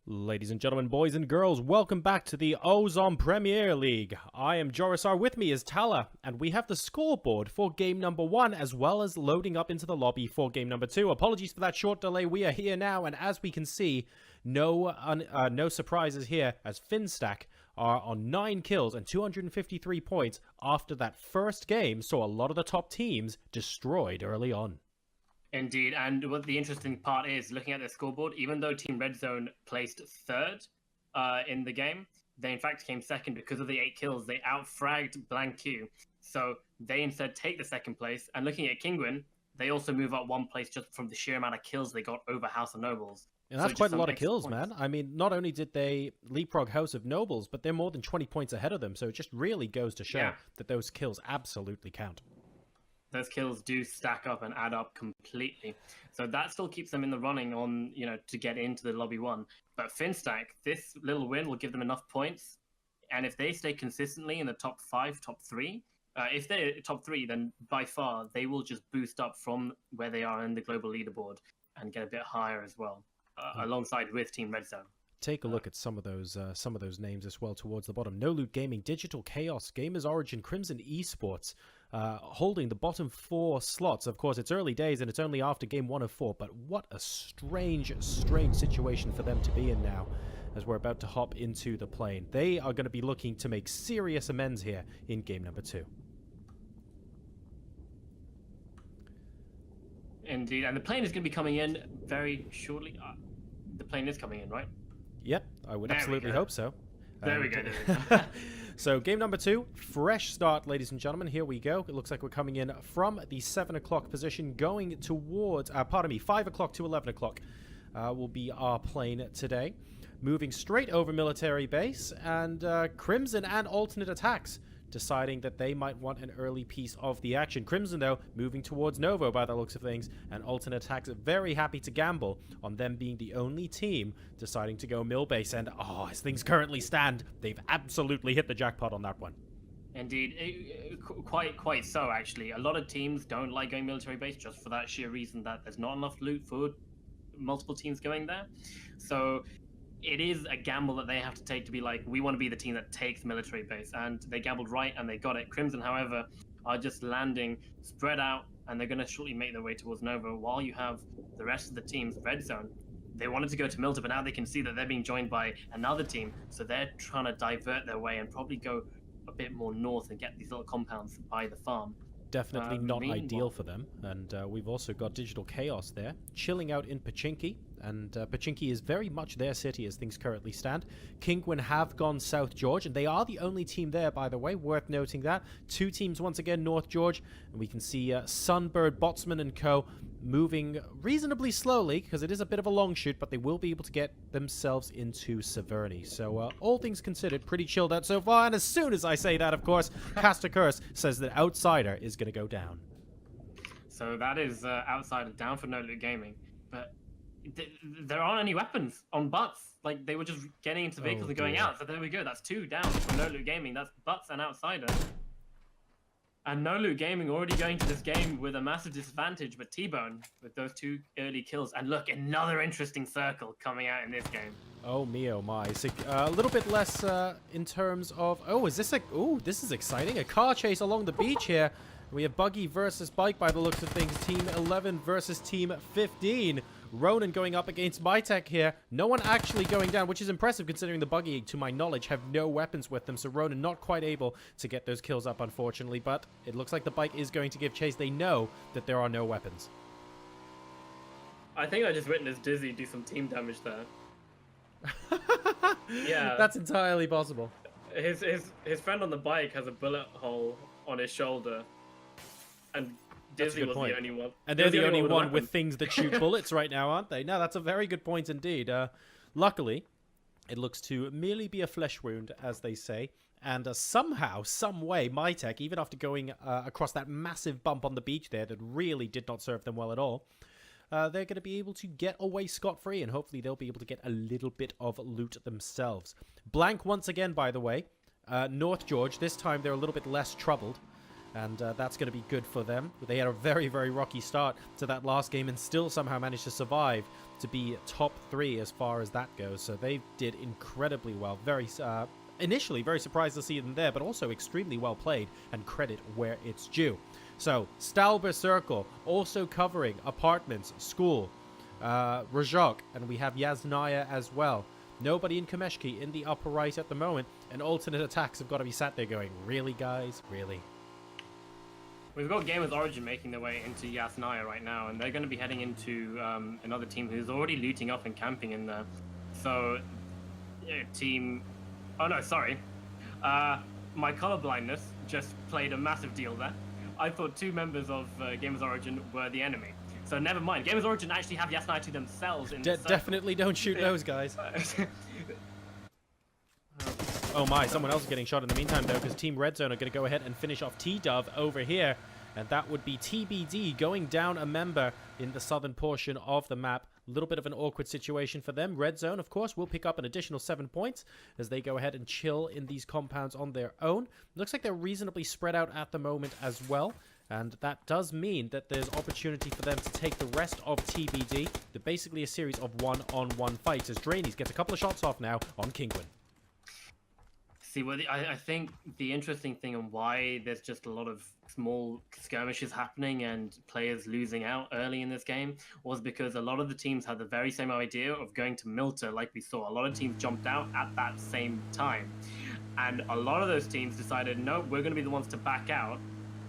Ladies and gentlemen, boys and girls, welcome back to the Auzom Premier League. I am JoRoSaR, with me is Talha, and we have the scoreboard for game number 1 as well as loading up into the lobby for game number 2. Apologies for that short delay, we are here now, and as we can see, no surprises here as Finstack are on 9 kills and 253 points after that first game, so a lot of the top teams destroyed early on. Indeed, and what the interesting part is, looking at the scoreboard, even though Team Red Zone placed third in the game, they in fact came second because of the 8 kills. They outfragged BlanQ, so they instead take the second place. And looking at Kinguin, they also move up 1 place just from the sheer amount of kills they got over House of Nobles. And that's quite a lot of kills, man. I mean, not only did they leapfrog House of Nobles, but they're more than 20 points ahead of them, so it just really goes to show that those kills absolutely count. Those kills do stack up and add up completely. So that still keeps them in the running on, to get into the lobby 1. But Finstack, this little win will give them enough points. And if they stay consistently in the top 5, top 3, if they're top 3, then by far they will just boost up from where they are in the global leaderboard and get a bit higher as well, alongside with Team Red Zone. Take a look at some of those names as well towards the bottom. No Loot Gaming, Digital Chaos, GamersOrigin, Crimson Esports, holding the bottom 4 slots. Of course, it's early days and it's only after game 1 of 4, but what a strange situation for them to be in now as we're about to hop into the plane. They are going to be looking to make serious amends here in game number 2. Indeed, and the plane is going to be coming in very shortly. The plane is coming in, right? Yep, I would absolutely hope so. There we go. So game number 2, fresh start, ladies and gentlemen. Here we go. It looks like we're coming in from the 7 o'clock position, going towards, 5 o'clock to 11 o'clock will be our plane today. Moving straight over military base, and Crimson and Alternate Attax deciding that they might want an early piece of the action. Crimson, though, moving towards Novo by the looks of things, and Alternate Attax very happy to gamble on them being the only team deciding to go mill base. And, as things currently stand, they've absolutely hit the jackpot on that one. Indeed, quite so, actually. A lot of teams don't like going military base just for that sheer reason that there's not enough loot for multiple teams going there. So it is a gamble that they have to take to be like, we want to be the team that takes military base, and they gambled right and they got it. Crimson, however, are just landing spread out, and they're going to shortly make their way towards Nova, while you have the rest of the teams. Red Zone, they wanted to go to Milta, but now they can see that they're being joined by another team, so they're trying to divert their way and probably go a bit more north and get these little compounds by the farm. Definitely not ideal for them. And we've also got Digital Chaos there, chilling out in Pachinki. And Pachinki is very much their city as things currently stand. Kinguin have gone South George, and they are the only team there, by the way, worth noting that. 2 teams once again North George, and we can see Sunbird, Botsman and co moving reasonably slowly, because it is a bit of a long shoot, but they will be able to get themselves into Severny. So all things considered, pretty chilled out so far. And as soon as I say that, of course, Cast a Curse says that Outsider is going to go down. So that is Outsider down for No Loot Gaming, but there aren't any weapons on Butts. Like, they were just getting into vehicles and going out. So there we go. That's 2 down for No Loot Gaming. That's Butts and Outsider. And No Loot Gaming already going to this game with a massive disadvantage, but T-Bone with those 2 early kills. And look, another interesting circle coming out in this game. Oh me, oh my. So, a little bit less in terms of... this is exciting. A car chase along the beach here. We have Buggy versus Bike by the looks of things. Team 11 versus Team 15. Ronan going up against MyTech here. No one actually going down, which is impressive considering the Buggy, to my knowledge, have no weapons with them. So Ronan not quite able to get those kills up, unfortunately. But it looks like the Bike is going to give chase. They know that there are no weapons. I think I just witnessed Dizzy do some team damage there. Yeah. That's entirely possible. His friend on the bike has a bullet hole on his shoulder. And Dizzy was the only one. And they're the only one with things that shoot bullets right now, aren't they? No, that's a very good point indeed. Luckily, it looks to merely be a flesh wound, as they say. And somehow, some way, MyTech, even after going across that massive bump on the beach there that really did not serve them well at all, they're going to be able to get away scot-free, and hopefully they'll be able to get a little bit of loot themselves. BlanQ once again, by the way. North George, this time they're a little bit less troubled. and that's going to be good for them. They had a very, very rocky start to that last game and still somehow managed to survive to be top 3 as far as that goes. So they did incredibly well. Initially very surprised to see them there, but also extremely well played, and credit where it's due. So Stalber Circle also covering apartments, school, Rajok, and we have Yasnaya as well. Nobody in Kameshki in the upper right at the moment, and Alternate Attax have got to be sat there going, really, guys? Really? We've got GamersOrigin making their way into Yasnaya right now, and they're going to be heading into another team who's already looting up and camping in there. So, team... Oh, no, sorry. My colorblindness just played a massive deal there. I thought 2 members of GamersOrigin were the enemy. So never mind. GamersOrigin actually have Yasnaya to themselves in the definitely don't shoot those guys. Oh my, someone else is getting shot in the meantime though, because Team Red Zone are going to go ahead and finish off T-Dove over here. And that would be TBD going down a member in the southern portion of the map. A little bit of an awkward situation for them. Red Zone, of course, will pick up an additional 7 points as they go ahead and chill in these compounds on their own. Looks like they're reasonably spread out at the moment as well. And that does mean that there's opportunity for them to take the rest of TBD. They're basically a series of one-on-one fights as Drainies gets a couple of shots off now on Kinguin. See, well, I think the interesting thing and why there's just a lot of small skirmishes happening and players losing out early in this game was because a lot of the teams had the very same idea of going to Milter, like we saw. A lot of teams jumped out at that same time. And a lot of those teams decided, no, we're going to be the ones to back out.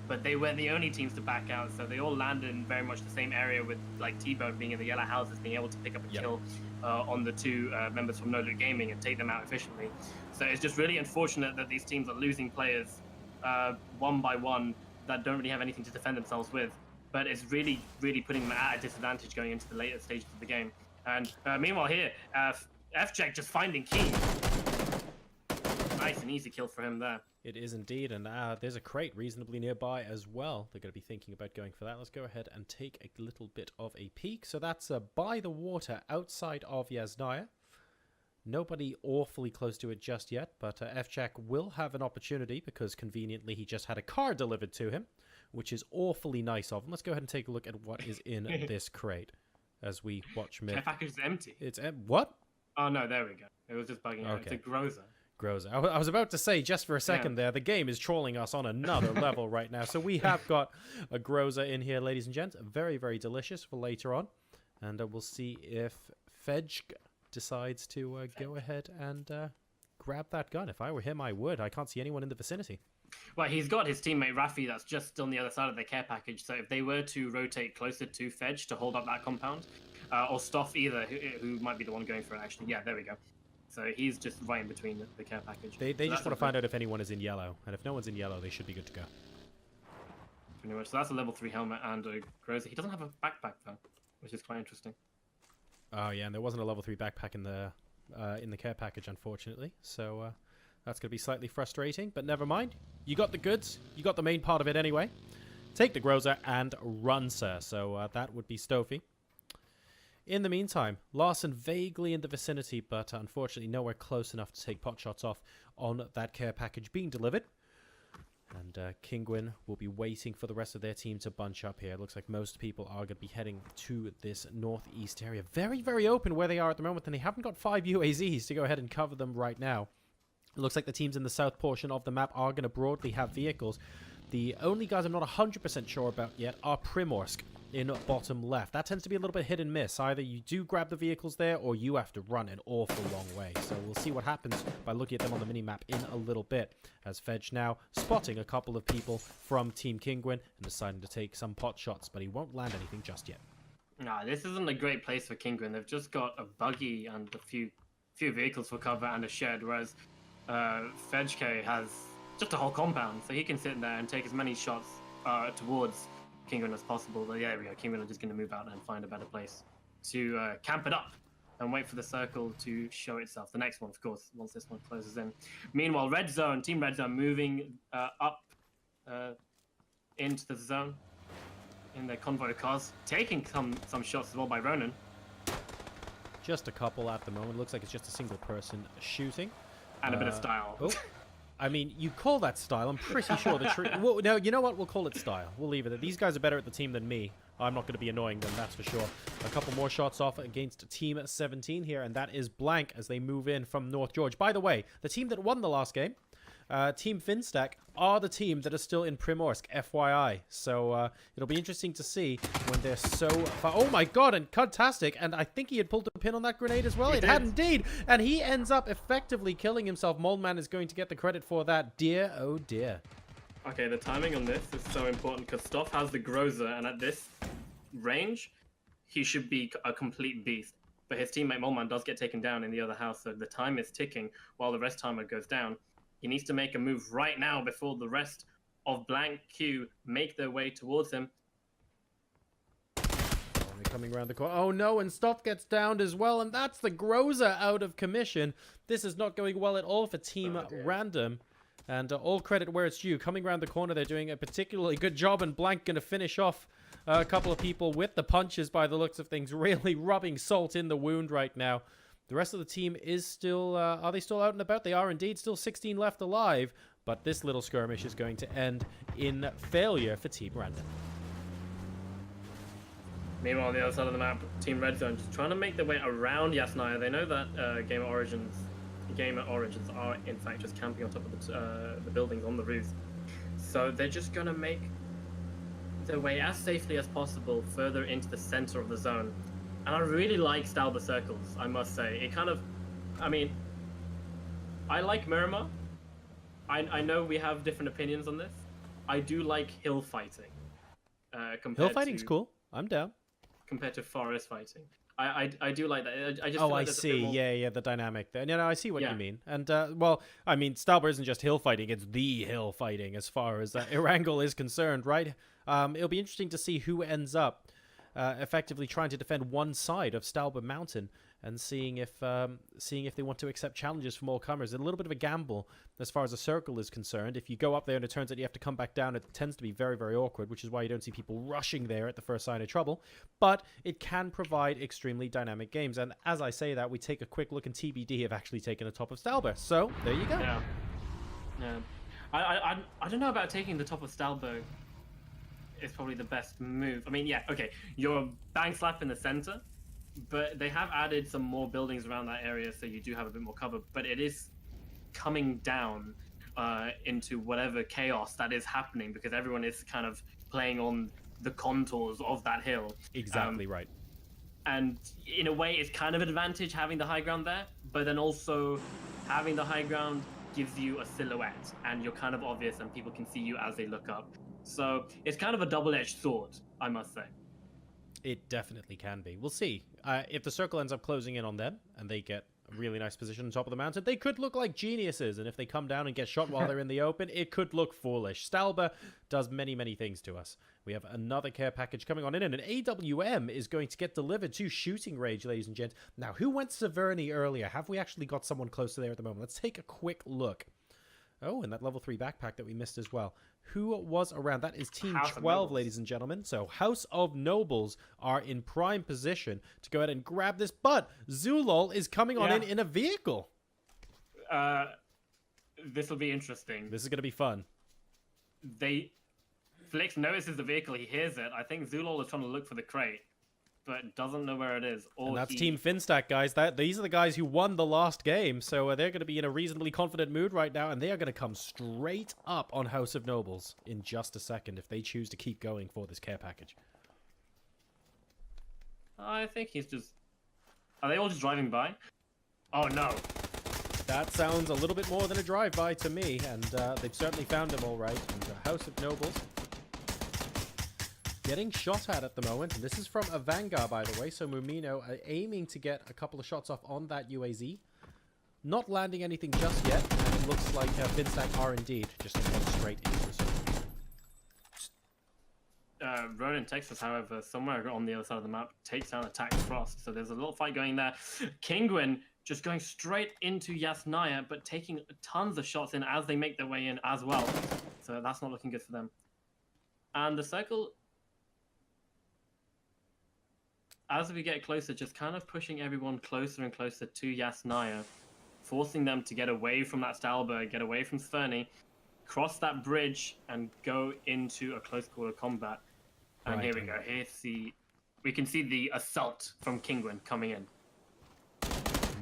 But they weren't the only teams to back out, so they all landed in very much the same area with, like, T-Bone being in the yellow houses, being able to pick up a kill on the 2 members from No Loot Gaming and take them out efficiently. So it's just really unfortunate that these teams are losing players one by one that don't really have anything to defend themselves with. But it's really, really putting them at a disadvantage going into the later stages of the game. And meanwhile here, F-Check just finding King. Nice and easy kill for him there. It is indeed, and there's a crate reasonably nearby as well. They're going to be thinking about going for that. Let's go ahead and take a little bit of a peek. So that's by the water outside of Yasnaya. Nobody awfully close to it just yet, but F-Jack will have an opportunity because conveniently he just had a car delivered to him, which is awfully nice of him. Let's go ahead and take a look at what is in this crate as we watch Myth. Care package is empty. It's what? Oh no, there we go. It was just bugging out. Okay. It's a GamersOrigin. I was about to say, just for a second there, the game is trolling us on another level right now. So we have got a Groza in here, ladies and gents. Very, very delicious for later on. And we'll see if Fedge decides to go ahead and grab that gun. If I were him, I would. I can't see anyone in the vicinity. Well, he's got his teammate Rafi that's just on the other side of the care package. So if they were to rotate closer to Fedge to hold up that compound, or Stoff either, who might be the one going for it actually. Yeah, there we go. So he's just right in between the care package. They just want to find out if anyone is in yellow. And if no one's in yellow, they should be good to go. Pretty much. So that's a level 3 helmet and a Groza. He doesn't have a backpack though, which is quite interesting. Oh yeah, and there wasn't a level 3 backpack in the care package, unfortunately. So that's going to be slightly frustrating, but never mind. You got the goods. You got the main part of it anyway. Take the Groza and run, sir. So that would be Stofy. In the meantime, Larson vaguely in the vicinity, but unfortunately nowhere close enough to take pot shots off on that care package being delivered. And Kinguin will be waiting for the rest of their team to bunch up here. It looks like most people are going to be heading to this northeast area. Very, very open where they are at the moment, and they haven't got 5 UAZs to go ahead and cover them right now. It looks like the teams in the south portion of the map are going to broadly have vehicles. The only guys I'm not 100% sure about yet are Primorsk in bottom left. That tends to be a little bit hit and miss. Either you do grab the vehicles there or you have to run an awful long way. So we'll see what happens by looking at them on the minimap in a little bit. As Fedge now spotting a couple of people from Team Kinguin and deciding to take some pot shots, but he won't land anything just yet. Nah, this isn't a great place for Kinguin. They've just got a buggy and a few vehicles for cover and a shed, whereas Fedge has just a whole compound, so he can sit in there and take as many shots towards Kinguin as possible. But yeah, there we go. Kinguin are just going to move out and find a better place to camp it up and wait for the circle to show itself. The next one, of course, once this one closes in. Meanwhile, Red Zone, Team Red Zone moving up into the zone in their convoy of cars, taking some shots as well by Ronan. Just a couple at the moment. Looks like it's just a single person shooting. And a bit of style. Oh. I mean, you call that style. I'm pretty sure the tree... Well, no, you know what? We'll call it style. We'll leave it there. These guys are better at the team than me. I'm not going to be annoying them, that's for sure. A couple more shots off against Team 17 here, and that is BlanQ as they move in from North George. By the way, the team that won the last game, Team Finstack, are the team that are still in Primorsk, FYI. So it'll be interesting to see when they're so far. Oh my god, and Cudtastic, and I think he had pulled a pin on that grenade as well. It had indeed, and he ends up effectively killing himself. Moldman is going to get the credit for that. Dear, oh dear. Okay, the timing on this is so important because Stoff has the GamersOrigin, and at this range, he should be a complete beast. But his teammate Moldman does get taken down in the other house, so the time is ticking while the rest timer goes down. He needs to make a move right now before the rest of BlanQ make their way towards him. Coming around the corner. Oh no, and Stoff gets downed as well, and that's the GamersOrigin out of commission. This is not going well at all for Team Random. And all credit where it's due. Coming around the corner, they're doing a particularly good job, and BlanQ going to finish off a couple of people with the punches by the looks of things, really rubbing salt in the wound right now. The rest of the team is still, are they still out and about? They are indeed, still 16 left alive, but this little skirmish is going to end in failure for Team Random. Meanwhile, on the other side of the map, Team Red Zone just trying to make their way around Yasnaya. They know that GamersOrigins are in fact just camping on top of the buildings on the roofs. So they're just going to make their way as safely as possible further into the center of the zone. And I really like Stalber circles, I must say. It kind of, I mean, I like Miramar. I know we have different opinions on this. I do like hill fighting. Hill fighting's cool. I'm down. Compared to forest fighting. I do like that. I just oh, feel like I see. more... Yeah, the dynamic there. No, I see what you mean. And, well, I mean, Stalber isn't just hill fighting. It's the hill fighting as far as Erangel is concerned, right? It'll be interesting to see who ends up effectively trying to defend one side of Stalber Mountain and seeing if they want to accept challenges from all comers. It's a little bit of a gamble as far as a circle is concerned. If you go up there and it turns out you have to come back down, it tends to be very, very awkward, which is why you don't see people rushing there at the first sign of trouble. But it can provide extremely dynamic games. And as I say that, we take a quick look, and TBD have actually taken the top of Stalber. So there you go. Yeah. I don't know about taking the top of Stalber. Is probably the best move. I mean, yeah, okay, you're bang slap in the center, but they have added some more buildings around that area, so you do have a bit more cover, but it is coming down into whatever chaos that is happening because everyone is kind of playing on the contours of that hill. Exactly right. And in a way, it's kind of an advantage having the high ground there, but then also having the high ground gives you a silhouette, and you're kind of obvious, and people can see you as they look up. So it's kind of a double-edged sword, I must say. It definitely can be. We'll see. If the circle ends up closing in on them and they get a really nice position on top of the mountain, they could look like geniuses. And if they come down and get shot while they're in the open, it could look foolish. Stalber does many, many things to us. We have another care package coming on in, and an AWM is going to get delivered to shooting range, ladies and gents. Now, who went Severny earlier? Have we actually got someone close to there at the moment? Let's take a quick look. Oh, and that level 3 backpack that we missed as well. Who was around? That is Team 12, ladies and gentlemen. So House of Nobles are in prime position to go ahead and grab this. But Zulol is coming on in a vehicle. This will be interesting. This is going to be fun. Flix notices the vehicle. He hears it. I think Zulol is trying to look for the crate, but doesn't know where it is. And that's Team Finstack, guys. These are the guys who won the last game, so they're going to be in a reasonably confident mood right now, and they are going to come straight up on House of Nobles in just a second if they choose to keep going for this care package. I think he's just... Are they all just driving by? Oh, no. That sounds a little bit more than a drive-by to me, and they've certainly found him all right. And House of Nobles getting shot at the moment, and this is from AVANGAR, by the way, so Mumino aiming to get a couple of shots off on that UAZ. Not landing anything just yet, and it looks like Finstack are indeed just going straight into the zone. Ronan, Texas, however, somewhere on the other side of the map, takes down Attax Frost, so there's a little fight going there. Kinguin just going straight into Yasnaya, but taking tons of shots in as they make their way in as well, so that's not looking good for them. And the circle... As we get closer, just kind of pushing everyone closer and closer to Yasnaya. forcing them to get away from that Stalber, get away from Sferny, cross that bridge, and go into a close quarter combat. And Right. here we go. We can see the assault from Kinguin coming in.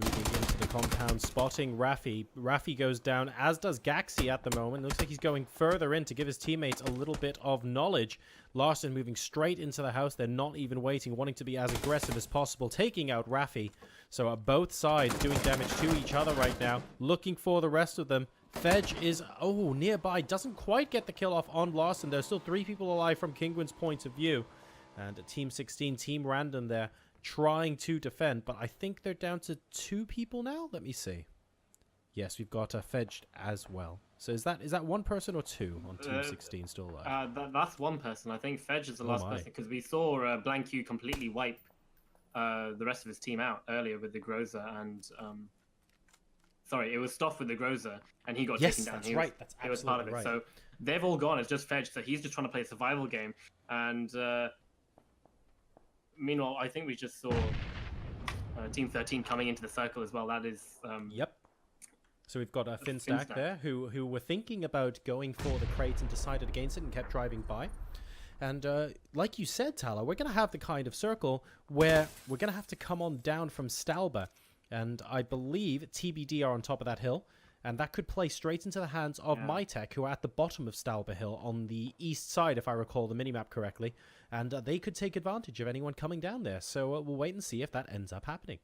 Moving into the compound, spotting Raffi. Raffi goes down, as does Gaxi at the moment. Looks like he's going further in to give his teammates a little bit of knowledge. Larson moving straight into the house. They're not even waiting, wanting to be as aggressive as possible, taking out Raffi. So both sides doing damage to each other right now, looking for the rest of them. Fedge is, nearby. Doesn't quite get the kill off on Larson. There's still 3 people alive from Kinguin's point of view. And Team 16, Team Random there, trying to defend. But I think they're down to 2 people now. Let me see. Yes, we've got Fedge as well. So is that 1 person or 2 on Team 16 still alive? That's 1 person. I think Fedge is the last person, because we saw BlanQ completely wipe the rest of his team out earlier with the GamersOrigin and... Sorry, it was Stoff with the GamersOrigin, and he got taken down. Yes, that's right. That's absolutely he was part of it. right. So they've all gone. It's just Fedge, so he's just trying to play a survival game. And meanwhile, I think we just saw Team 13 coming into the circle as well. That is... Yep. So we've got Finstack there, who were thinking about going for the crate and decided against it and kept driving by. And like you said, Talha, we're going to have the kind of circle where we're going to have to come on down from Stalber. And I believe TBD are on top of that hill. And that could play straight into the hands of Mytech, who are at the bottom of Stalber Hill on the east side, if I recall the minimap correctly. And they could take advantage of anyone coming down there. So we'll wait and see if that ends up happening.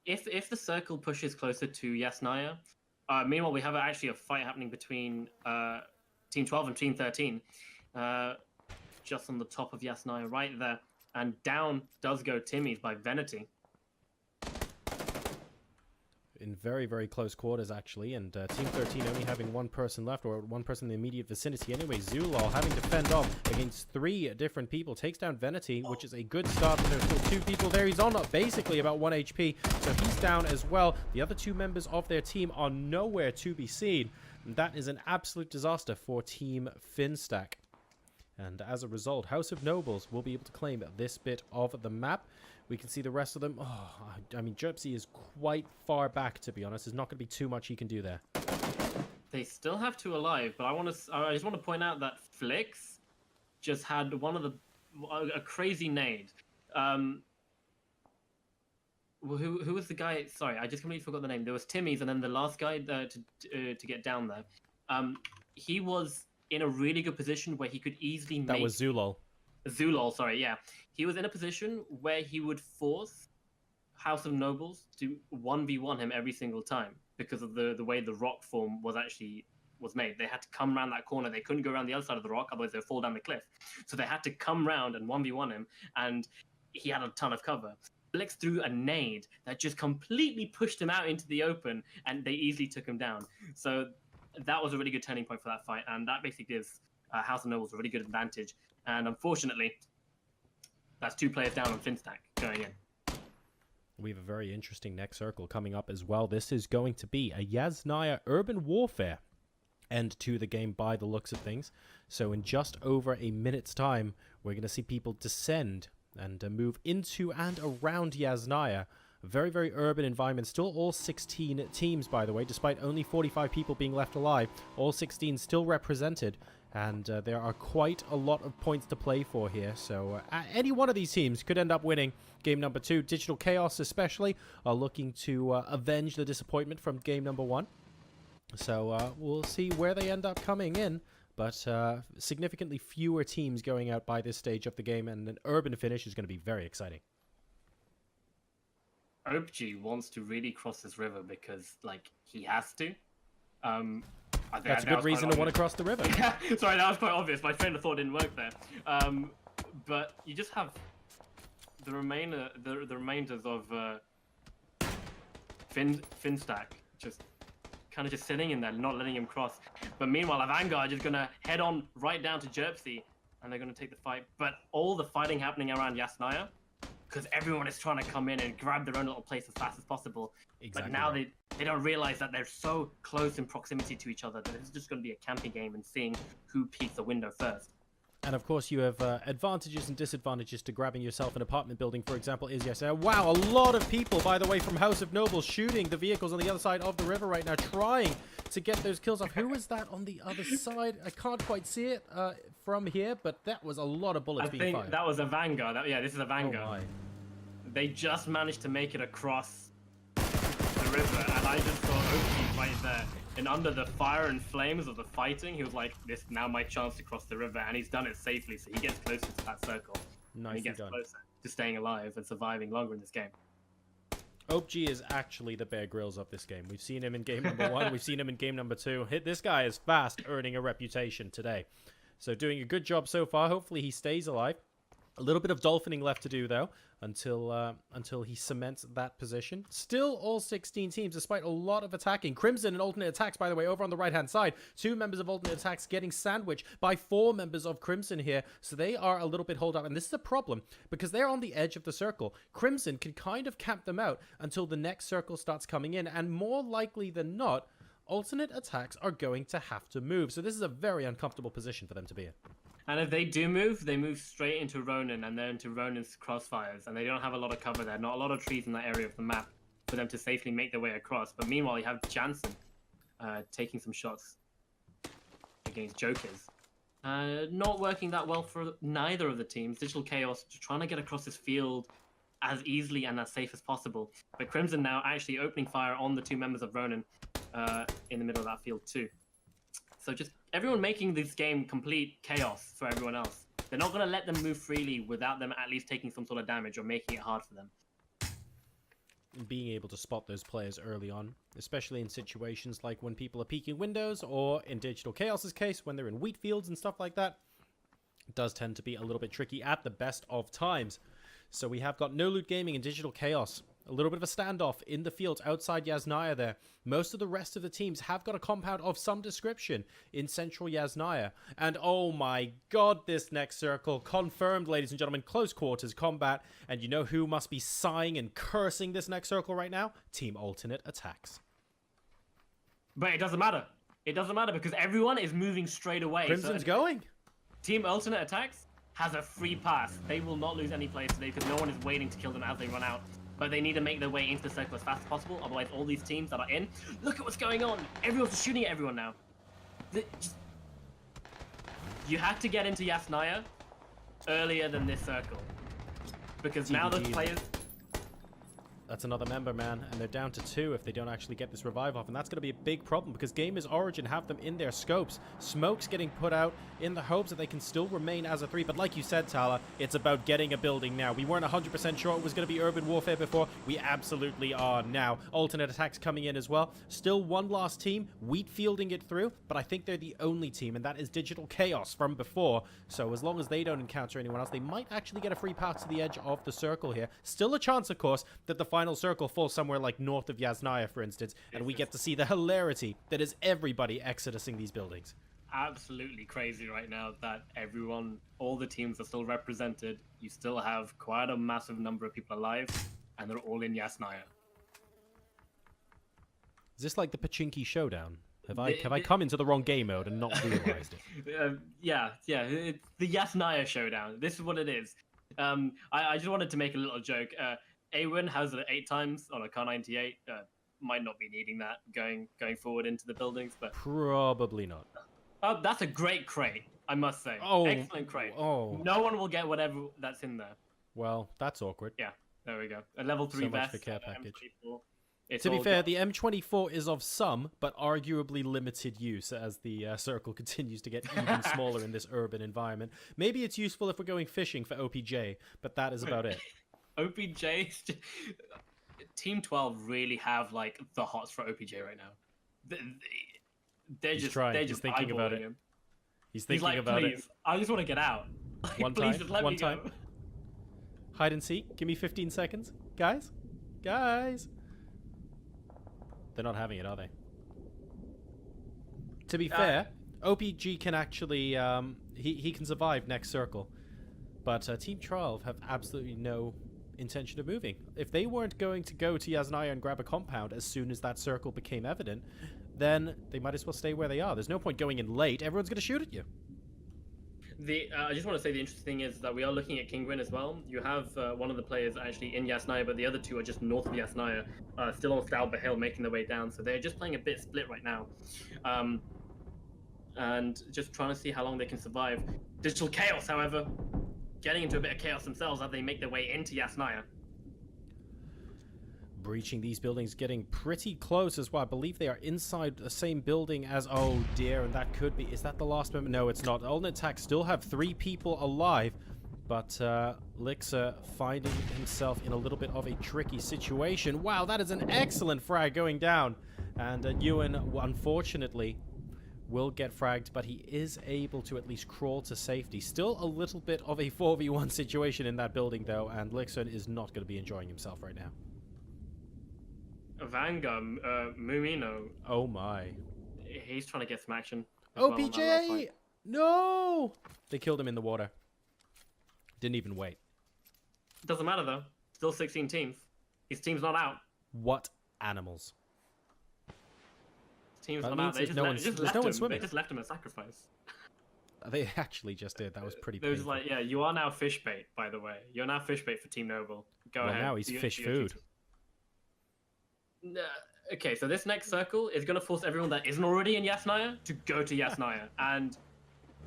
If the circle pushes closer to Yasnaya, meanwhile we have actually a fight happening between Team 12 and Team 13, just on the top of Yasnaya right there, and down does go Timmy's by Venity. In very, very close quarters, actually, and Team 13 only having 1 person left, or 1 person in the immediate vicinity. Anyway, Zulal having to fend off against 3 different people. Takes down Venity, which is a good start, but there's still 2 people there. He's on basically about 1 HP, so he's down as well. The other 2 members of their team are nowhere to be seen. And that is an absolute disaster for Team Finstack. And as a result, House of Nobles will be able to claim this bit of the map. We can see the rest of them. I mean, JoRoSaR is quite far back, to be honest. There's not going to be too much he can do there. They still have 2 alive, but I just want to point out that Flix just had a crazy nade. Who was the guy? Sorry, I just completely forgot the name. There was Timmy's, and then the last guy to get down there. He was in a really good position where he could easily make... That was Zulal. Zulal, sorry, yeah. He was in a position where he would force House of Nobles to 1v1 him every single time because of the way the rock form was made. They had to come around that corner. They couldn't go around the other side of the rock, otherwise they'd fall down the cliff. So they had to come round and 1v1 him, and he had a ton of cover. Blix threw a nade that just completely pushed him out into the open, and they easily took him down. So that was a really good turning point for that fight, and that basically gives House of Nobles a really good advantage. And unfortunately, that's 2 players down on Finstack going in. We have a very interesting next circle coming up as well. This is going to be a Yasnaya Urban Warfare end to the game by the looks of things. So in just over a minute's time, we're going to see people descend and move into and around Yasnaya. Very, very urban environment. Still all 16 teams, by the way, despite only 45 people being left alive. All 16 still represented. And there are quite a lot of points to play for here. So any one of these teams could end up winning game number 2. Digital Chaos especially are looking to avenge the disappointment from game number 1. So we'll see where they end up coming in. But significantly fewer teams going out by this stage of the game. And an urban finish is going to be very exciting. OPG wants to really cross this river because, like, he has to. That's a good reason to want to cross the river. Yeah, sorry, that was quite obvious. My train of thought didn't work there. But you just have the remainders of Finstack just kind of just sitting in there, not letting him cross. But meanwhile, AVANGAR are just gonna head on right down to JoRoSaR, and they're gonna take the fight. But all the fighting happening around Yasnaya, because everyone is trying to come in and grab their own little place as fast as possible. Exactly. But now they don't realize that they're so close in proximity to each other that it's just going to be a camping game and seeing who peeks the window first. And of course, you have advantages and disadvantages to grabbing yourself an apartment building, for example, is yes. Wow, a lot of people, by the way, from House of Nobles shooting the vehicles on the other side of the river right now, trying to get those kills off. Who was that on the other side? I can't quite see it from here, but that was a lot of bullets being fired. I think that was AVANGAR. Yeah, this is AVANGAR. Oh my. They just managed to make it across the river, and I just saw OG right there. And under the fire and flames of the fighting, he was like, "This is now my chance to cross the river," and he's done it safely. So he gets closer to that circle. Nicely he gets done. closer to staying alive and surviving longer in this game. OG is actually the Bear Grylls of this game. We've seen him in game number 1. We've seen him in game number 2. This guy is fast, earning a reputation today. So doing a good job so far. Hopefully he stays alive. A little bit of dolphining left to do, though, until he cements that position. Still all 16 teams, despite a lot of attacking. Crimson and Alternate Attax, by the way, over on the right-hand side. 2 members of Alternate Attax getting sandwiched by 4 members of Crimson here. So they are a little bit holed up. And this is a problem, because they're on the edge of the circle. Crimson can kind of camp them out until the next circle starts coming in. And more likely than not, Alternate Attax are going to have to move. So this is a very uncomfortable position for them to be in. And if they do move, they move straight into Ronin and then into Ronin's crossfires. And they don't have a lot of cover there. Not a lot of trees in that area of the map for them to safely make their way across. But meanwhile, you have Jansen taking some shots against Jokers. Not working that well for neither of the teams. Digital Chaos trying to get across this field as easily and as safe as possible. But Crimson now actually opening fire on the 2 members of Ronin in the middle of that field too. So just everyone making this game complete chaos for everyone else. They're not going to let them move freely without them at least taking some sort of damage or making it hard for them. And being able to spot those players early on, especially in situations like when people are peeking windows, or in Digital Chaos's case, when they're in wheat fields and stuff like that, it does tend to be a little bit tricky at the best of times. So we have got No Loot Gaming and Digital Chaos. A little bit of a standoff in the fields outside Yasnaya there. Most of the rest of the teams have got a compound of some description in central Yasnaya. And oh my god, this next circle confirmed, ladies and gentlemen, close quarters combat. And you know who must be sighing and cursing this next circle right now? Team Alternate Attax. But it doesn't matter. It doesn't matter because everyone is moving straight away. Crimson's going. Team Alternate Attax has a free pass. They will not lose any players today because no one is waiting to kill them as they run out. But they need to make their way into the circle as fast as possible. Otherwise, all these teams that are in, look at what's going on. Everyone's shooting at everyone now. You have to get into Yasnaya earlier than this circle. Because now the players... That's another member, man, and they're down to 2 if they don't actually get this revive off, and that's going to be a big problem because GamersOrigin have them in their scopes. Smoke's getting put out in the hopes that they can still remain as a 3, but like you said, Talha, it's about getting a building now. We weren't 100% sure it was going to be urban warfare before. We absolutely are now. Alternate Attax coming in as well. Still one last team, wheat fielding it through, but I think they're the only team, and that is Digital Chaos from before. So as long as they don't encounter anyone else, they might actually get a free pass to the edge of the circle here. Still a chance, of course, that the final circle falls somewhere like north of Yasnaya, for instance, and we get to see the hilarity that is everybody exodusing these buildings. Absolutely crazy right now that everyone, all the teams are still represented. You still have quite a massive number of people alive, and they're all in Yasnaya. Is this like the Pachinki Showdown? Have I come into the wrong game mode and not realized it? Yeah, it's the Yasnaya Showdown. This is what it is. I just wanted to make a little joke. Awin has it 8 times on a Car 98. Might not be needing that going forward into the buildings, but probably not. That's a great crate, I must say. Oh, excellent crate. Oh, no one will get whatever that's in there. Well, that's awkward. Yeah, there we go. A level 3 so vest. Much for care package. To be fair, the M24 is of some, but arguably limited use as the circle continues to get even smaller in this urban environment. Maybe it's useful if we're going fishing for OPJ, but that is about it. OPJ, Team 12 really have like the hots for OPJ right now. They're just thinking about it. Him. He's thinking like, about please, it. I just want to get out. Like, one please time, just let one me time. Go. Hide and seek. Give me 15 seconds, guys. Guys. They're not having it, are they? To be fair, OPG can actually he can survive next circle, but Team 12 have absolutely no intention of moving. If they weren't going to go to Yasnaya and grab a compound as soon as that circle became evident, then they might as well stay where they are. There's no point going in late. Everyone's going to shoot at you. I just want to say the interesting thing is that we are looking at Kinguin as well. You have one of the players actually in Yasnaya, but the other two are just north of Yasnaya, still on Stalber Hill, making their way down. So they're just playing a bit split right now, and just trying to see how long they can survive. Digital Chaos, however, getting into a bit of chaos themselves as they make their way into Yasnaya. Breaching these buildings, getting pretty close as well. I believe they are inside the same building as... Oh dear, and that could be... Is that the last member? No, it's not. Alternate Attax still have 3 people alive, but Lixer finding himself in a little bit of a tricky situation. Wow, that is an excellent frag going down. And Ewan, unfortunately, will get fragged, but he is able to at least crawl to safety. Still a little bit of a 4v1 situation in that building, though, and Lixer is not going to be enjoying himself right now. AVANGAR, Mumino. Oh my. He's trying to get some action. OPJ! No! They killed him in the water. Didn't even wait. Doesn't matter though. Still 16 teams. His team's not out. What animals? His team's not out. They just left him a sacrifice. They actually just did. That was pretty They were just like, yeah, you are now fish bait, by the way. You're now fish bait for Team Noble. Go ahead. Now he's fish food. Okay, so this next circle is going to force everyone that isn't already in Yasnaya to go to Yasnaya. And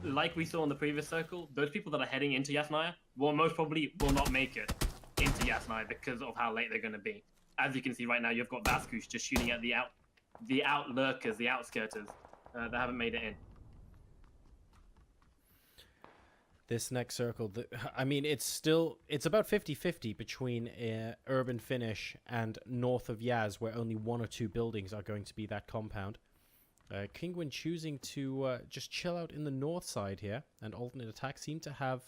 like we saw in the previous circle, those people that are heading into Yasnaya will most probably will not make it into Yasnaya because of how late they're going to be. As you can see right now, you've got Vaskush just shooting at the out lurkers, the outskirters that haven't made it in. This next circle, I mean, it's about 50-50 between Urban Finish and north of Yaz, where only 1 or 2 buildings are going to be that compound. Kinguin choosing to just chill out in the north side here, and Alternate Attax seem to have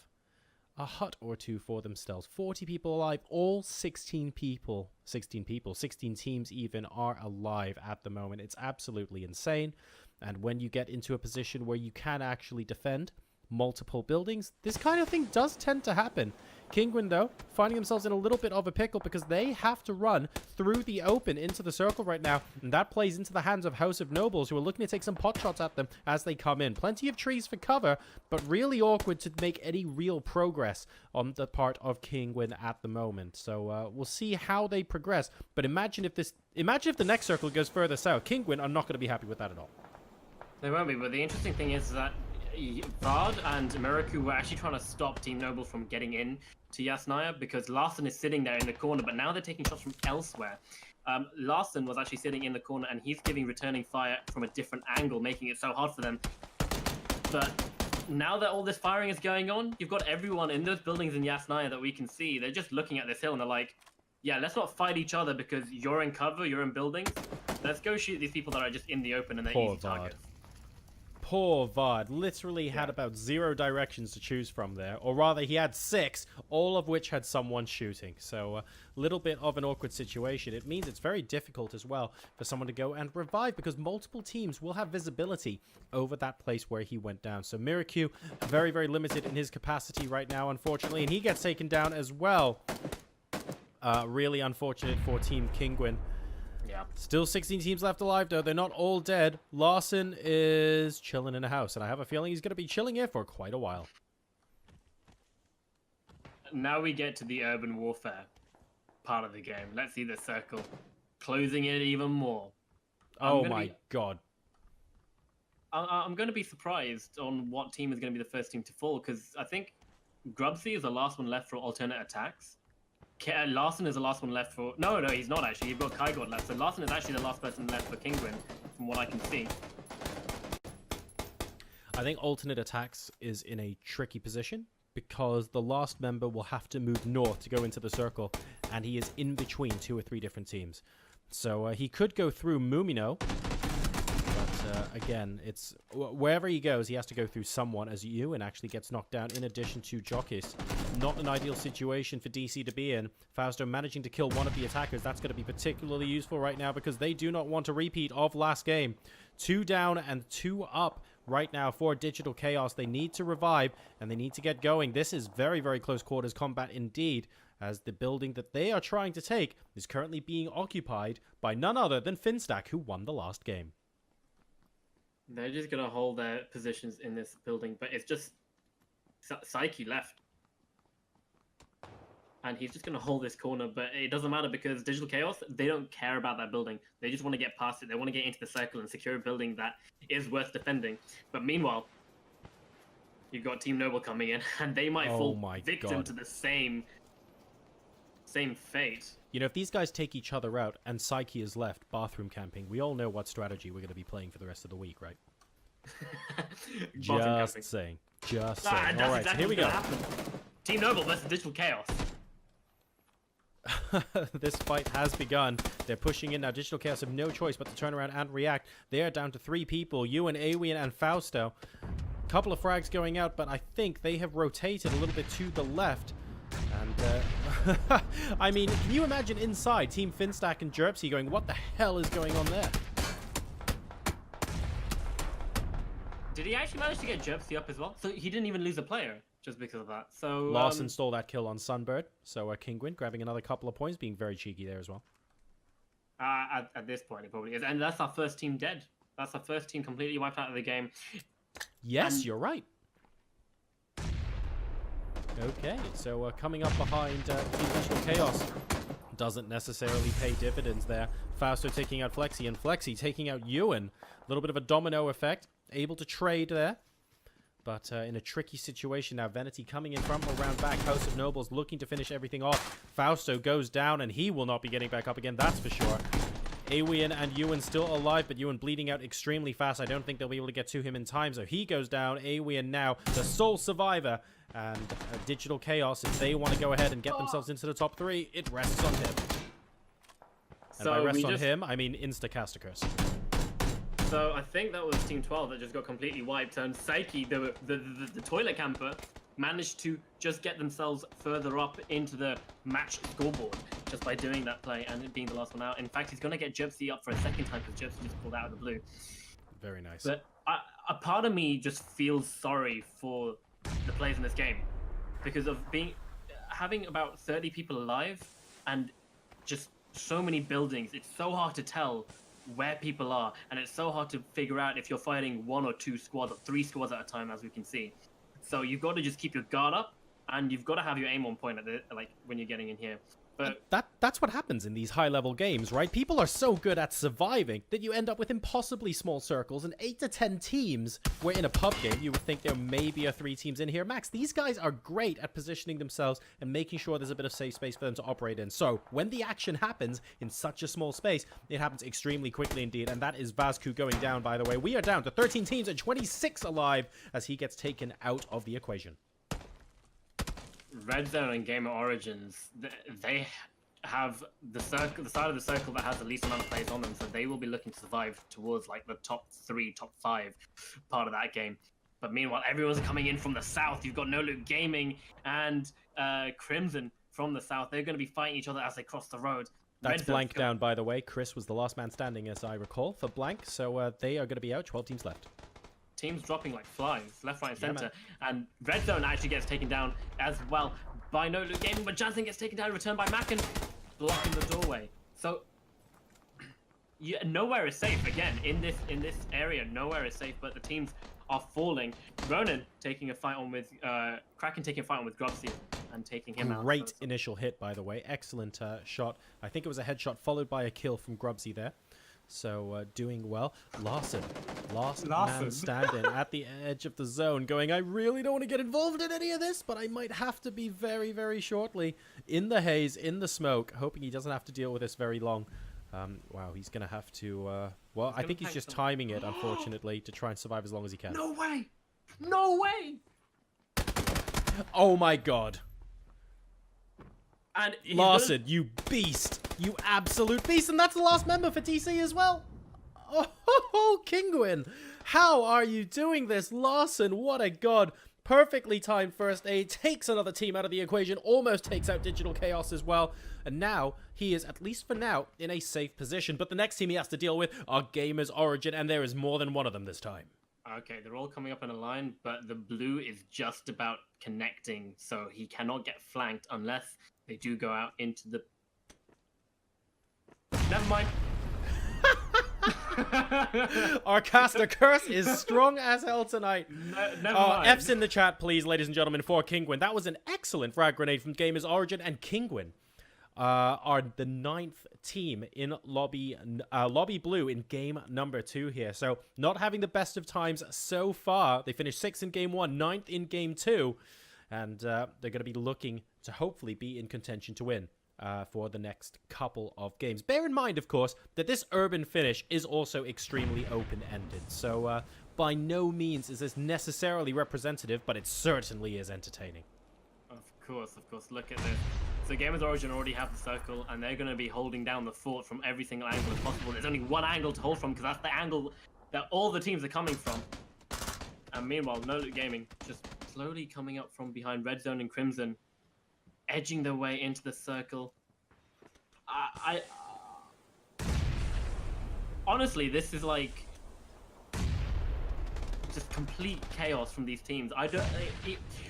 a hut or 2 for themselves. 40 people alive, all 16 teams even are alive at the moment. It's absolutely insane, and when you get into a position where you can actually defend multiple buildings, this kind of thing does tend to happen. Kinguin, though, finding themselves in a little bit of a pickle because they have to run through the open into the circle right now, and that plays into the hands of House of Nobles, who are looking to take some pot shots at them as they come in. Plenty of trees for cover, but really awkward to make any real progress on the part of Kinguin at the moment. So we'll see how they progress, but imagine if the next circle goes further south. Kinguin are not going to be happy with that at all. They won't be, but the interesting thing is that Vard and Miraku were actually trying to stop Team Noble from getting in to Yasnaya because Larson is sitting there in the corner, but now they're taking shots from elsewhere. Larson was actually sitting in the corner and he's giving returning fire from a different angle, making it so hard for them. But now that all this firing is going on, you've got everyone in those buildings in Yasnaya that we can see. They're just looking at this hill and they're like, yeah, let's not fight each other because you're in cover, you're in buildings. Let's go shoot these people that are just in the open and they're easy targets. Poor Vard literally had about 0 directions to choose from there, or rather he had 6, all of which had someone shooting. So a little bit of an awkward situation. It means it's very difficult as well for someone to go and revive because multiple teams will have visibility over that place where he went down. So Miraku, very, very limited in his capacity right now, unfortunately, and he gets taken down as well. Really unfortunate for Team Kinguin. Yeah. Still 16 teams left alive, though. They're not all dead. Larson is chilling in a house, and I have a feeling he's going to be chilling here for quite a while. Now we get to the urban warfare part of the game. Let's see the circle closing it even more. Oh my god. I'm going to be surprised on what team is going to be the first team to fall, because I think Grubsy is the last one left for Alternate Attax. Larson is the last one left for... No, he's not actually. You've got Kygod left. So Larson is actually the last person left for Kinguin, from what I can see. I think Alternate Attax is in a tricky position because the last member will have to move north to go into the circle, and he is in between 2 or 3 different teams. So he could go through Mumino, but again, it's wherever he goes, he has to go through someone, as Ewan actually gets knocked down in addition to Jokis. Not an ideal situation for DC to be in. Fausto managing to kill one of the attackers. That's going to be particularly useful right now because they do not want a repeat of last game. 2 down and 2 up right now for Digital Chaos. They need to revive and they need to get going. This is very, very close quarters combat indeed, as the building that they are trying to take is currently being occupied by none other than Finstack, who won the last game. They're just going to hold their positions in this building, but it's just Psyche left. And he's just going to hold this corner, but it doesn't matter because Digital Chaos, they don't care about that building. They just want to get past it. They want to get into the circle and secure a building that is worth defending. But meanwhile, you've got Team Noble coming in, and they might fall victim to the same fate. You know, if these guys take each other out and Psyche is left bathroom camping, we all know what strategy we're going to be playing for the rest of the week, right? Just saying. Just saying. All right, exactly so here we go. Happen. Team Noble versus Digital Chaos. This fight has begun. They're pushing in now. Digital Chaos have no choice but to turn around and react. They are down to 3 people. Ewan, Awian, and Fausto. Couple of frags going out, but I think they have rotated a little bit to the left. And, I mean, can you imagine inside Team Finstack and JoRoSaR going, what the hell is going on there? Did he actually manage to get JoRoSaR up as well? So he didn't even lose a player just because of that. So Lawson stole that kill on Sunbird. So Kinguin grabbing another couple of points, being very cheeky there as well. At this point, it probably is. And that's our first team dead. That's our first team completely wiped out of the game. Yes, and you're right. Okay, so coming up behind Team Digital Chaos doesn't necessarily pay dividends there. Fausto taking out Flexi, and Flexi taking out Ewan. A little bit of a domino effect. Able to trade there. But in a tricky situation now. Venity coming in from around back. House of Nobles looking to finish everything off. Fausto goes down, and he will not be getting back up again, that's for sure. Awian and Ewan still alive, but Ewan bleeding out extremely fast. I don't think they'll be able to get to him in time, so he goes down. Awian now the sole survivor. And Digital Chaos, if they want to go ahead and get themselves into the top 3, it rests on him. And by rest on him, I mean Insta-Casticus. So I think that was Team 12 that just got completely wiped, and Psyche, the toilet camper, managed to just get themselves further up into the match scoreboard just by doing that play and being the last one out. In fact, he's going to get JoRoSaR up for a second time because JoRoSaR just pulled out of the blue. Very nice. But a part of me just feels sorry for the players in this game because of having about 30 people alive and just so many buildings. It's so hard to tell where people are, and it's so hard to figure out if you're fighting 1 or 2 squads or 3 squads at a time, as we can see. So you've got to just keep your guard up, and you've got to have your aim on point at when you're getting in here. But that's what happens in these high-level games, right? People are so good at surviving that you end up with impossibly small circles and 8 to 10 teams, where in a pub game you would think there maybe are 3 teams in here max. These guys are great at positioning themselves and making sure there's a bit of safe space for them to operate in. So when the action happens in such a small space, it happens extremely quickly indeed, and that is Vazku going down, by the way. We are down to 13 teams and 26 alive as he gets taken out of the equation. Red Zone and GamersOrigin, they have the side of the circle that has the least amount of players on them, so they will be looking to survive towards like the top 3, top 5 part of that game. But meanwhile, everyone's coming in from the south. You've got No Loot Gaming and Crimson from the south. They're going to be fighting each other as they cross the road. That's BlanQ down, by the way. Chris was the last man standing, as I recall, for BlanQ, so they are going to be out. 12 teams left. Teams dropping like flies, left, right, and center. And Red Zone actually gets taken down as well by No Loot Gaming, but Jansen gets taken down, returned by Macken, blocking the doorway. So nowhere is safe again in this area. Nowhere is safe, but the teams are falling. Ronan taking a fight on with Kraken, taking a fight on with Grubsy and taking him out. Great initial hit, by the way. Excellent shot. I think it was a headshot followed by a kill from Grubsy there. So doing well. Lawson, last man standing at the edge of the zone, going, I really don't want to get involved in any of this, but I might have to be very, very shortly. In the haze, in the smoke, hoping he doesn't have to deal with this very long. Wow, he's going to have to... well, I think he's just timing it, unfortunately, to try and survive as long as he can. No way! No way! Oh my god. And Lawson, you beast. You absolute beast. And that's the last member for TC as well. Oh, Kinguin. How are you doing this? Lawson, what a god. Perfectly timed first aid. Takes another team out of the equation. Almost takes out Digital Chaos as well. And now he is, at least for now, in a safe position. But the next team he has to deal with are GamersOrigin. And there is more than one of them this time. Okay, they're all coming up in a line, but the blue is just about connecting. So he cannot get flanked unless they do go out into the... Never mind. Our caster curse is strong as hell tonight. Never mind. F's in the chat, please, ladies and gentlemen, for Kinguin. That was an excellent frag grenade from GamersOrigin, and Kinguin are the 9th team in lobby blue in game number 2 here. So not having the best of times so far. They finished 6th in game 1, 9th in game 2, and they're going to be looking to hopefully be in contention to win for the next couple of games. Bear in mind, of course, that this urban finish is also extremely open-ended. So by no means is this necessarily representative, but it certainly is entertaining. Of course. Look at this. So GamersOrigin already have the circle, and they're going to be holding down the fort from every single angle as possible. There's only one angle to hold from, because that's the angle that all the teams are coming from. And meanwhile, No Loot Gaming just slowly coming up from behind Red Zone and Crimson, edging their way into the circle. Honestly, this is like just complete chaos from these teams.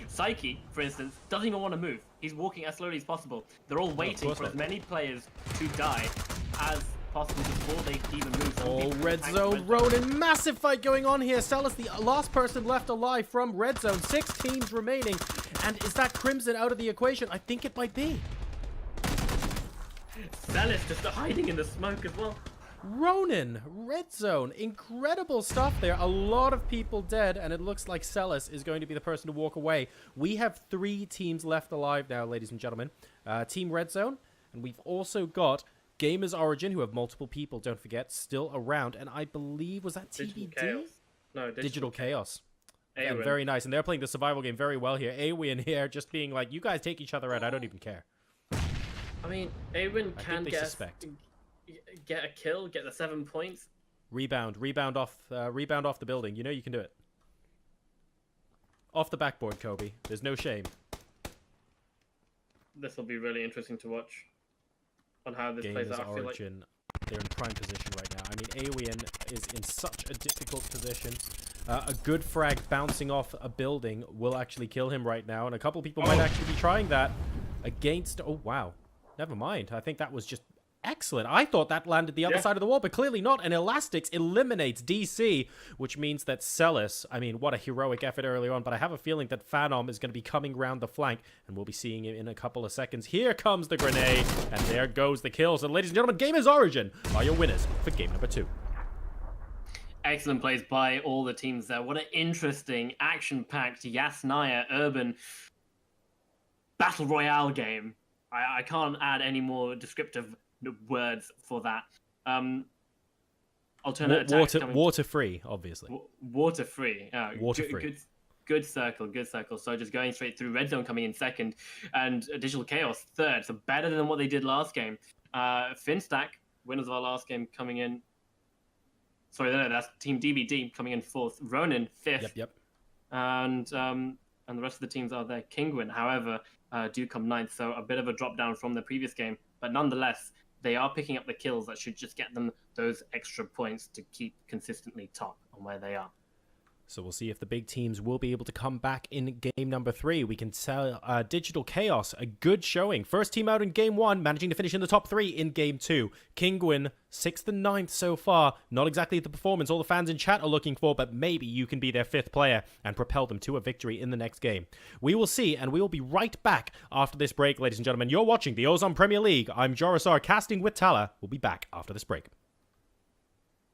Psyche, for instance, doesn't even want to move. He's walking as slowly as possible. They're all waiting for as many players to die as possible before they even move. Oh, Red Zone, Ronin, massive fight going on here. Celis, the last person left alive from Red Zone. 6 teams remaining. And is that Crimson out of the equation? I think it might be. Celis just hiding in the smoke as well. Ronin, Red Zone, incredible stuff there. A lot of people dead, and it looks like Celis is going to be the person to walk away. We have 3 teams left alive now, ladies and gentlemen. Team Red Zone, and we've also got GamersOrigin, who have multiple people, don't forget, still around. And I believe, was that TBD? Digital Chaos. No, Digital Chaos. Yeah, very nice, and they're playing the survival game very well here. Awin here just being like, you guys take each other out, I don't even care. I mean, Awin can get a kill, get the 7 points. Rebound off the building. You know you can do it. Off the backboard, Kobe. There's no shame. This will be really interesting to watch on how this plays out. I feel like they're in prime position right now. I mean, Awin is in such a difficult position. A good frag bouncing off a building will actually kill him right now, and a couple people might actually be trying that against... Oh, wow. Never mind. I think that was just excellent. I thought that landed the other side of the wall, but clearly not. And Elastics eliminates DC, which means that Celis, I mean, what a heroic effort earlier on, but I have a feeling that Phanom is going to be coming round the flank, and we'll be seeing him in a couple of seconds. Here comes the grenade, and there goes the kills. And ladies and gentlemen, GamersOrigin are your winners for game number 2. Excellent plays by all the teams there. What an interesting, action-packed Yasnaya urban battle royale game. I can't add any more descriptive words for that. Alternate Attax water-free, obviously. Water-free. Water-free. Good circle. So just going straight through. Red Zone coming in 2nd, and Digital Chaos 3rd. So better than what they did last game. Finstack, winners of our last game, coming in. Sorry, no, that's Team DBD coming in 4th. Ronin 5th. Yep. And the rest of the teams are there. Kinguin, however, do come 9th. So a bit of a drop down from the previous game, but nonetheless, they are picking up the kills that should just get them those extra points to keep consistently top on where they are. So we'll see if the big teams will be able to come back in game number 3. We can tell Digital Chaos a good showing. First team out in game 1, managing to finish in the top 3 in game 2. Kinguin, 6th and 9th so far. Not exactly the performance all the fans in chat are looking for, but maybe you can be their 5th player and propel them to a victory in the next game. We will see, and we will be right back after this break, ladies and gentlemen. You're watching the Auzom Premier League. I'm JoRoSaR, casting with Talha. We'll be back after this break.